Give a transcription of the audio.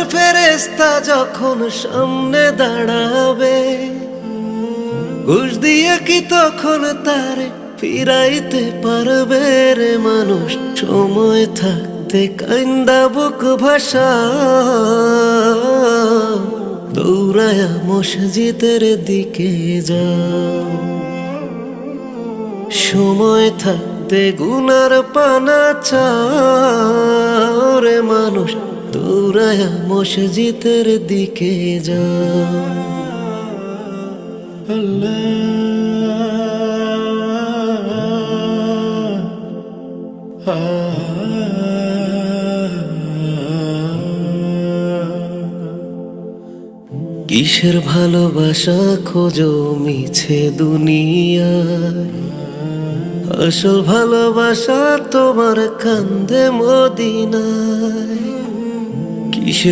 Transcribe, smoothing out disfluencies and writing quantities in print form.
রহমতের ফেরেশতা যখন সামনে দাঁড়াবে, ঘুষ দিয়ে কি তখন তারে ফিরাইতে পারবে রে মানুষ? সময় থাকতে কাইন্দা বুক ভাষা দৌড়ায়া মসজিদের দিকে যাও। সময় থাকতে গুনার পানা চাও রে মানুষ, দৌড়ায়া মসজিদের দিকে যাও। কিসের ভালোবাসা খোঁজো মিছে দুনিয়ায়, আসল ভালোবাসা তোমার কান্দে মদিনায়। কিসের